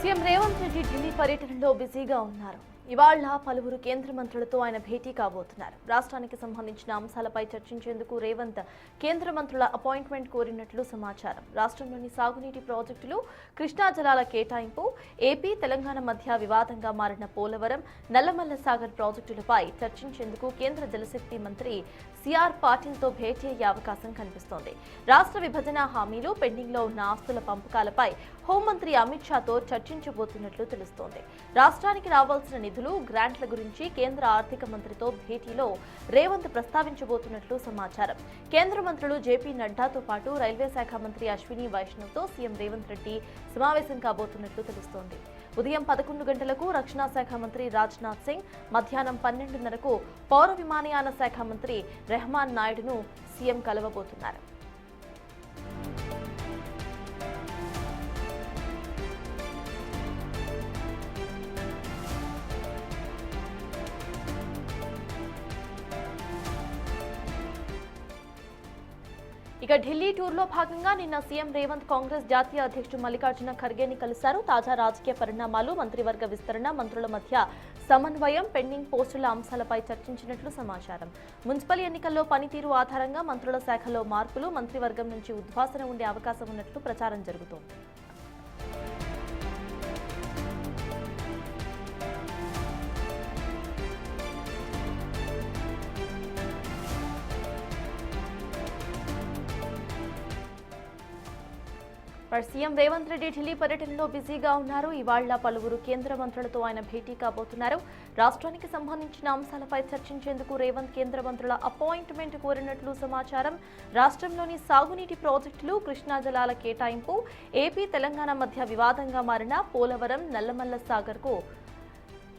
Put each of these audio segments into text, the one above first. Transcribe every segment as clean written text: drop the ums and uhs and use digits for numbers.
CM Revanth Reddy Delhi పర్యటనలో బిజీగా ఉన్నారు. ఇవాళ పలువురు కేంద్ర మంత్రులతో ఆయన భేటీ కాబోతున్నారు. రాష్ట్రానికి సంబంధించిన అంశాలపై చర్చించేందుకు రేవంత్ కేంద్ర మంత్రుల అపాయింట్మెంట్ కోరినట్లు సమాచారం. రాష్ట్రంలోని సాగునీటి ప్రాజెక్టులు, కృష్ణా జలాల కేటాయింపు, ఏపీ తెలంగాణ మధ్య వివాదంగా మారిన పోలవరం, నల్లమల్ల సాగర్ ప్రాజెక్టులపై చర్చించేందుకు కేంద్ర జలశక్తి మంత్రి సిఆర్ పాటిల్తో భేటీ అయ్యే అవకాశం కనిపిస్తోంది. రాష్ట్ర విభజన హామీలు, పెండింగ్లో ఉన్న ఆస్తుల పంపకాలపై హోంమంత్రి అమిత్ షాతో చర్చించబోతున్నట్లు తెలుస్తోంది. రాష్ట్రానికి రావాల్సిన నిధులు, గ్రాంట్ల గురించి కేంద్ర ఆర్థిక మంత్రితో భేటీలో రేవంత్ ప్రస్తావించబోతున్నట్లు సమాచారం. కేంద్ర మంత్రులు జేపీ నడ్డాతో పాటు రైల్వే శాఖ మంత్రి అశ్విని వైష్ణవ్తో సీఎం రేవంత్ రెడ్డి సమావేశం కాబోతున్నట్లు తెలుస్తోంది. ఉదయం 11 గంటలకు రక్షణ శాఖ మంత్రి రాజ్నాథ్ సింగ్, మధ్యాహ్నం 12:30కు పౌర విమానయాన శాఖ మంత్రి రెహమాన్ నాయుడును సీఎం కలవబోతున్నారు. ఇక ఢిల్లీ టూర్లో భాగంగా నిన్న సీఎం రేవంత్ కాంగ్రెస్ జాతీయ అధ్యక్షుడు మల్లికార్జున ఖర్గేని కలిశారు. తాజా రాజకీయ పరిణామాలు, మంత్రివర్గ విస్తరణ, మంత్రుల మధ్య సమన్వయం, పెండింగ్ పోస్టుల అంశాలపై చర్చించినట్లు సమాచారం. మున్సిపల్ ఎన్నికల్లో పనితీరు ఆధారంగా మంత్రుల శాఖలో మార్పులు, మంత్రివర్గం నుంచి ఉద్వాసన ఉండే అవకాశం ఉన్నట్లు ప్రచారం జరుగుతోంది. సీఎం రేవంత్ రెడ్డి ఢిల్లీ పర్యటనలో బిజీగా ఉన్నారు. ఇవాళ పలువురు కేంద్ర మంత్రులతో ఆయన భేటీ కాబోతున్నారు. రాష్ట్రానికి సంబంధించిన అంశాలపై చర్చించేందుకు రేవంత్ కేంద్ర మంత్రుల అపాయింట్మెంట్ కోరినట్లు సమాచారం. రాష్ట్రంలోని సాగునీటి ప్రాజెక్టులు, కృష్ణా జలాల కేటాయింపు, ఏపీ తెలంగాణ మధ్య వివాదంగా మారిన పోలవరం, నల్లమల్ల సాగర్కు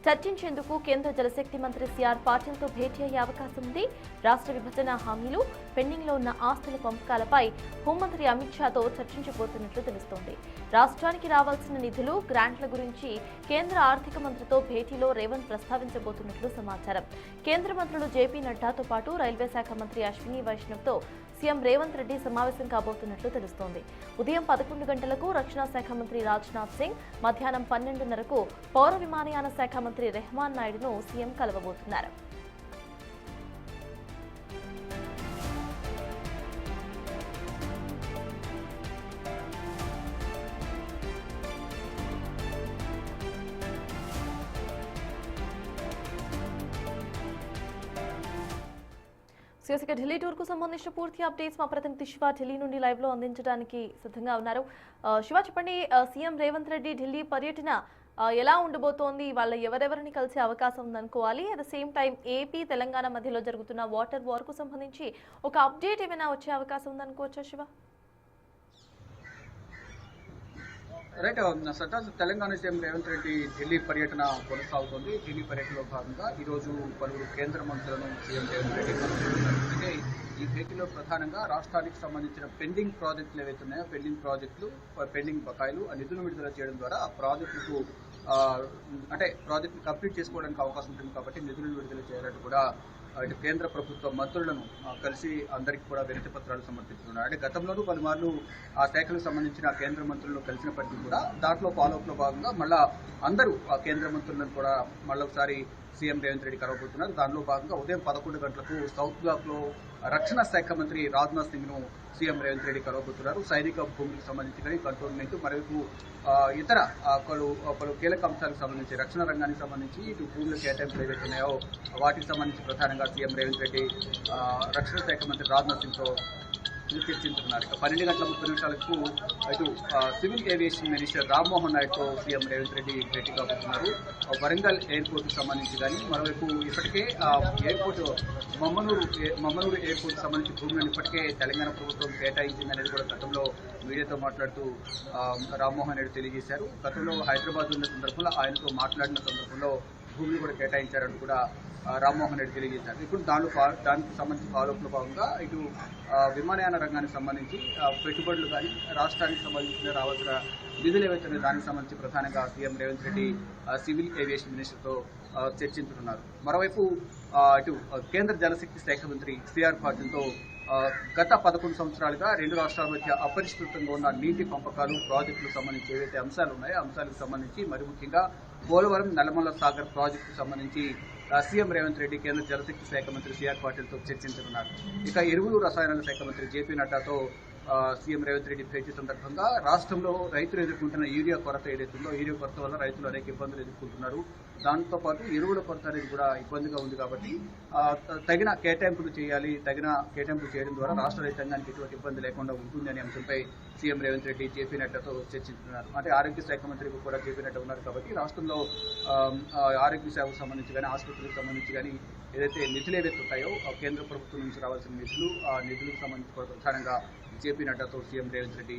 చర్చించేందుకు కేంద్ర జలశక్తి మంత్రి సిఆర్ పాటిల్తో భేటీ అయ్యే అవకాశం ఉంది. రాష్ట్ర విభజన హామీలు, పెండింగ్లో ఉన్న ఆస్తుల పంపకాలపై హోంమంత్రి అమిత్ షాతో చర్చించబోతున్నట్లు తెలుస్తోంది. రాష్ట్రానికి రావాల్సిన నిధులు, గ్రాంట్ల గురించి కేంద్ర ఆర్థిక మంత్రితో భేటీలో రేవంత్ ప్రస్తావించబోతున్నట్లు సమాచారం. కేంద్ర మంత్రులు జేపీ నడ్డాతో పాటు రైల్వే శాఖ మంత్రి అశ్విని వైష్ణవ్తో సీఎం రేవంత్ రెడ్డి సమావేశం కాబోతున్నట్లు తెలుస్తోంది. ఉదయం 11 గంటలకు రక్షణ శాఖ మంత్రి రాజ్నాథ్ సింగ్, మధ్యాహ్నం 12:30కు పౌర విమానయాన శాఖ మంత్రి రెహమాన్ నాయుడును సీఎం కలవబోతున్నారు. ఢిల్లీ టూర్ కు సంబంధించిన పూర్తి అప్డేట్స్ మా ప్రతినిధి శివ ఢిల్లీ నుండి లైవ్ లో అందించడానికి సిద్ధంగా ఉన్నారు. శివ, చెప్పండి, సీఎం రేవంత్ రెడ్డి ఢిల్లీ పర్యటన ఎలా ఉండబోతోంది? వాళ్ళ ఎవరెవరిని కలిసే అవకాశం ఉందనుకోవాలి? At the same time AP Telangana మధ్యలో జరుగుతున్న వాటర్ వార్ కు సంబంధించి ఒక అప్డేట్ ఏమైనా వచ్చే అవకాశం ఉందనుకోవచ్చా శివ? రైట్ సర్దార్, తెలంగాణ సీఎం రేవంత్ రెడ్డి ఢిల్లీ పర్యటన కొనసాగుతోంది. ఢిల్లీ పర్యటనలో భాగంగా ఈరోజు పలువురు కేంద్ర మంత్రులను సీఎం రేవంత్ రెడ్డి అయితే ఈ భేటీలో ప్రధానంగా రాష్ట్రానికి సంబంధించిన పెండింగ్ ప్రాజెక్టులు ఏవైతే ఉన్నాయో, పెండింగ్ బకాయిలు, ఆ నిధులు విడుదల చేయడం ద్వారా ఆ ప్రాజెక్టుకు ప్రాజెక్టు కంప్లీట్ చేసుకోవడానికి అవకాశం ఉంటుంది. కాబట్టి నిధులను విడుదల చేయాలంటూ కూడా ఇటు కేంద్ర ప్రభుత్వ మంత్రులను కలిసి అందరికీ కూడా వినతి పత్రాలు సమర్పిస్తున్నారు. అంటే గతంలోనూ పలుమార్లు ఆ శాఖలకు సంబంధించిన కేంద్ర మంత్రులను కలిసినప్పటికీ కూడా దాంట్లో ఫాలోఅప్లో భాగంగా మళ్ళా అందరూ ఆ కేంద్ర మంత్రులను కూడా మళ్ళొకసారి సీఎం రేవంత్ రెడ్డి కలవబోతున్నారు. దానిలో భాగంగా ఉదయం 11 గంటలకు సౌత్ బ్లాక్లో రక్షణ శాఖ మంత్రి రాజ్నాథ్ సింగ్ను సీఎం రేవంత్ రెడ్డి కలవబోతున్నారు. సైనిక భూమికి సంబంధించి కానీ కంటోన్మెంట్, మరోవైపు ఇతర పలు కీలక అంశాలకు సంబంధించి, రక్షణ రంగానికి సంబంధించి ఇటు భూముల కేటాయింపులు ఏవైతే ఉన్నాయో వాటికి సంబంధించి ప్రధానంగా సీఎం రేవంత్ రెడ్డి రక్షణ శాఖ మంత్రి రాజ్నాథ్ సింగ్తో చర్చించుకున్నారు. 12:30 ఇటు సివిల్ ఏవియేషన్ మినిస్టర్ రామ్మోహన్ నాయుడుతో సీఎం రేవంత్ రెడ్డి భేటీ కాబోతున్నారు. వరంగల్ ఎయిర్పోర్ట్కు సంబంధించి కానీ, మరోవైపు ఇప్పటికే ఎయిర్పోర్ట్ మమ్మనూరు ఎయిర్పోర్ట్కు సంబంధించి భూములను ఇప్పటికే తెలంగాణ ప్రభుత్వం కేటాయించింది అనేది కూడా గతంలో మీడియాతో మాట్లాడుతూ రామ్మోహన్ నాయుడు తెలియజేశారు. గతంలో హైదరాబాద్ ఉన్న సందర్భంలో ఆయనతో మాట్లాడిన సందర్భంలో భూమిని కూడా కేటాయించారని కూడా రామ్మోహన్ రెడ్డి తెలియజేశారు. ఇప్పుడు దానికి సంబంధించి ఫాలోఅప్లో భాగంగా ఇటు విమానయాన రంగానికి సంబంధించి పెట్టుబడులు కానీ, రాష్ట్రానికి సంబంధించిన రావాల్సిన నిధులు ఏవైతే దానికి సంబంధించి ప్రధానంగా CM Revanth Reddy civil aviation మినిస్టర్తో చర్చించుతున్నారు. మరోవైపు ఇటు కేంద్ర జలశక్తి శాఖ మంత్రి సిఆర్ పాటిల్తో గత 11 సంవత్సరాలుగా రెండు రాష్ట్రాల మధ్య అపరిష్కృతంగా ఉన్న నీటి పంపకాలు, ప్రాజెక్టులకు సంబంధించి ఏవైతే అంశాలు ఉన్నాయో అంశాలకు సంబంధించి మరి ముఖ్యంగా పోలవరం నల్లమల్ల సాగర్ ప్రాజెక్టుకు సంబంధించి సీఎం రేవంత్ రెడ్డి కేంద్ర జలశక్తి శాఖ మంత్రి సిఆర్ పాటిల్తో చర్చించనున్నారు. ఇక ఎరువులు రసాయనాల శాఖ మంత్రి జేపీ నడ్డాతో సీఎం రేవంత్ రెడ్డి భేటీ సందర్భంగా రాష్ట్రంలో రైతులు ఎదుర్కొంటున్న యూరియా కొరత ఏదైతుందో యూరియా కొరత వల్ల రైతులు అనేక ఇబ్బందులు ఎదుర్కొంటున్నారు. దాంతో పాటు ఎరువుల కొరత అనేది కూడా ఇబ్బందిగా ఉంది కాబట్టి తగిన కేటాయింపులు చేయాలి. తగిన కేటాయింపులు చేయడం ద్వారా రాష్ట్ర రైతాంగానికి ఎటువంటి ఇబ్బంది లేకుండా ఉంటుంది అనే అంశంపై సీఎం రేవంత్ రెడ్డి జేపీ నడ్డాతో చర్చించుతున్నారు. అంటే ఆరోగ్య శాఖ మంత్రికి కూడా జేపీ నడ్డా ఉన్నారు కాబట్టి రాష్ట్రంలో ఆరోగ్య సేవకు సంబంధించి కానీ ఆసుపత్రులకు సంబంధించి కానీ ఏదైతే నిధులు ఏవైతే ఉంటాయో కేంద్ర ప్రభుత్వం నుంచి రావాల్సిన నిధులు ఆ నిధులకు సంబంధించి కూడా ప్రధానంగా జేపీ నడ్డాతో సీఎం రేవంత్ రెడ్డి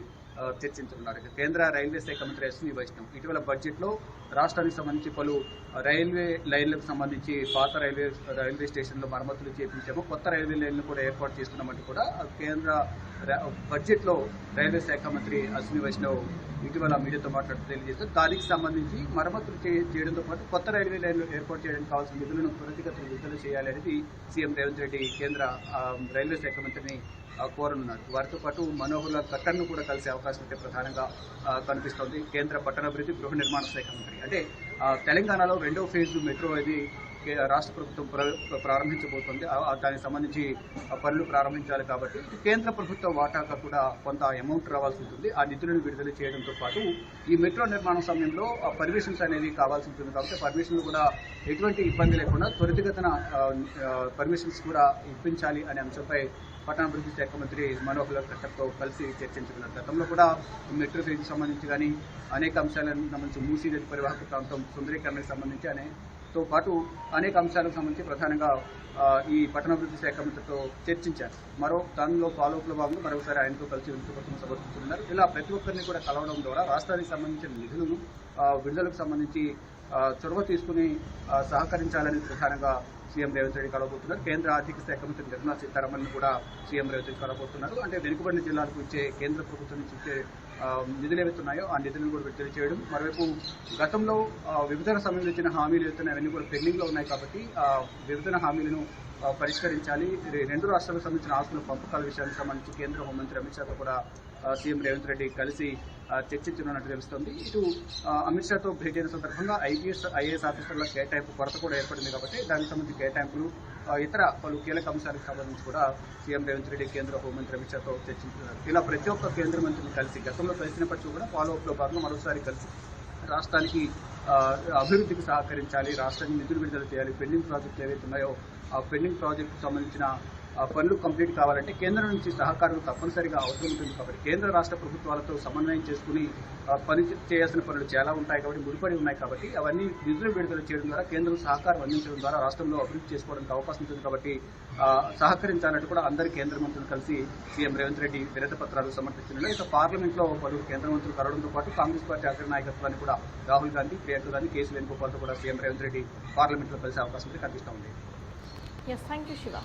చర్చించనున్నారు. కేంద్ర రైల్వే శాఖ మంత్రి అశ్విని వైష్ణవ్ ఇటీవల బడ్జెట్లో రాష్ట్రానికి సంబంధించి పలు రైల్వే లైన్లకు సంబంధించి పాత రైల్వే స్టేషన్లో మరమ్మతులు చేపించాము, కొత్త రైల్వే లైన్లు కూడా ఏర్పాటు చేస్తున్నామంటూ కూడా కేంద్ర బడ్జెట్లో రైల్వే శాఖ మంత్రి అశ్విని వైష్ణవ్ ఇటీవల మీడియాతో మాట్లాడుతూ తెలియజేస్తారు. దానికి సంబంధించి మరమ్మతులు చేయడంతో పాటు కొత్త రైల్వే లైన్లు ఏర్పాటు చేయడానికి కావాల్సిన నిధులను త్వరితగతిన విడుదల చేయాలి అనేది సీఎం రేవంత్ రెడ్డి కేంద్ర రైల్వే శాఖ మంత్రిని కోరనున్నారు. వారితో పాటు మనోహర్ లాల్ ఖట్టర్ను కూడా కలిసే అవకాశం అయితే ప్రధానంగా కనిపిస్తోంది. కేంద్ర పట్టణాభివృద్ధి గృహ నిర్మాణ శాఖ మంత్రి అంటే తెలంగాణలో 2వ ఫేజ్ మెట్రో అది రాష్ట్ర ప్రభుత్వం ప్రారంభించబోతోంది. దానికి సంబంధించి పనులు ప్రారంభించాలి కాబట్టి కేంద్ర ప్రభుత్వ వాటాగా కూడా కొంత అమౌంట్ రావాల్సి ఉంటుంది. ఆ నిధులను విడుదల చేయడంతో పాటు ఈ మెట్రో నిర్మాణం సమయంలో పర్మిషన్స్ అనేది కావాల్సి ఉంటుంది కాబట్టి పర్మిషన్లు కూడా ఎటువంటి ఇబ్బంది లేకుండా త్వరితగతిన పర్మిషన్స్ కూడా ఇప్పించాలి అనే అంశంపై పట్టణాభివృద్ధి శాఖ మంత్రి మనోహర్ లాల్ ఖట్టర్తో కలిసి చర్చించుకున్నారు. గతంలో కూడా మెట్రో ఫేజ్కి సంబంధించి కానీ అనేక అంశాలకు సంబంధించి మూసీ నది పరివాహక ప్రాంతం సుందరీకరణకు సంబంధించి తో పాటు అనేక అంశాలకు సంబంధించి ప్రధానంగా ఈ పట్టణాభివృద్ధి శాఖ మంత్రితో చర్చించారు. దానిలో ఫాలోఅప్లో భాగంగా మరోసారి ఆయనతో కలిసి వినతిపత్రం సమర్పిస్తున్నారు. ఇలా ప్రతి ఒక్కరిని కూడా కలవడం ద్వారా రాష్ట్రానికి సంబంధించిన నిధులను విడుదలకు సంబంధించి చొరవ తీసుకుని సహకరించాలని ప్రధానంగా సీఎం రేవంత్ రెడ్డి కలవబోతున్నారు. కేంద్ర ఆర్థిక శాఖ మంత్రి నిర్మలా సీతారామన్ కూడా సీఎం రేవంత్ రెడ్డి కలవబోతున్నారు. అంటే వెనుకబడిన జిల్లాలకు ఇచ్చే కేంద్ర ప్రభుత్వం నుంచి ఇచ్చే నిధులు ఏవైతున్నాయో ఆ నిధులను కూడా విడుదల చేయడం, మరోవైపు గతంలో విభజన సమయంలో ఇచ్చిన హామీలు ఏవైతున్నాయి అవన్నీ కూడా పెండింగ్లో ఉన్నాయి కాబట్టి విభజన హామీలను పరిష్కరించాలి. రెండు రాష్ట్రాలకు సంబంధించిన ఆస్తుల పంపకాల విషయానికి సంబంధించి కేంద్ర హోంమంత్రి అమిత్ షాతో కూడా సీఎం రేవంత్ రెడ్డి కలిసి చర్చించనున్నట్టు తెలుస్తోంది. ఇటు అమిత్ షాతో భేటీ అయిన సందర్భంగా ఐఏఎస్ ఆఫీసర్ల కేటాయింపు కొరత కూడా ఏర్పడింది కాబట్టి దానికి సంబంధించి కేటాయింపులు ఇతర పలు కీలక అంశాలకు సంబంధించి కూడా సీఎం రేవంత్ రెడ్డి కేంద్ర హోంమంత్రి అమిత్ షాతో చర్చించున్నారు. ఇలా ప్రతి ఒక్క కేంద్ర మంత్రిని కలిసి గతంలో కలిసినప్పటికీ కూడా ఫాలోఅప్లో భాగంగా మరోసారి కలిసి రాష్ట్రానికి అభివృద్ధికి సహకరించాలి, రాష్ట్రానికి నిధులు విడుదల చేయాలి, పెండింగ్ ప్రాజెక్టులు ఏవైతే ఉన్నాయో ఆ పెండింగ్ ప్రాజెక్టుకు సంబంధించిన పనులు కంప్లీట్ కావాలంటే కేంద్రం నుంచి సహకారం తప్పనిసరిగా అవసరం ఉంటుంది కాబట్టి కేంద్ర రాష్ట్ర ప్రభుత్వాలతో సమన్వయం చేసుకుని పని చేయాల్సిన పనులు చాలా ఉంటాయి కాబట్టి ముడిపడి ఉన్నాయి కాబట్టి అవన్నీ నిధులు విడుదల చేయడం ద్వారా కేంద్రం సహకారం అందించడం ద్వారా రాష్ట్రంలో అభివృద్ధి చేసుకోవడానికి అవకాశం ఉంటుంది కాబట్టి సహకరించాలంటూ కూడా అందరి కేంద్ర మంత్రులు కలిసి సీఎం రేవంత్ రెడ్డి వినతి పత్రాలు సమర్పించనున్నారు. ఇక పార్లమెంట్లో పలువురు కేంద్ర మంత్రులు కలవడంతో పాటు కాంగ్రెస్ పార్టీ అగ్ర నాయకత్వాన్ని కూడా రాహుల్ గాంధీ, ప్రియాంక గాంధీ, కేసీ వేణుగోపాల్తో కూడా సీఎం రేవంత్ రెడ్డి పార్లమెంట్లో కలిసే అవకాశం కనిపిస్తూ ఉంది. Yes, thank you, Shiva.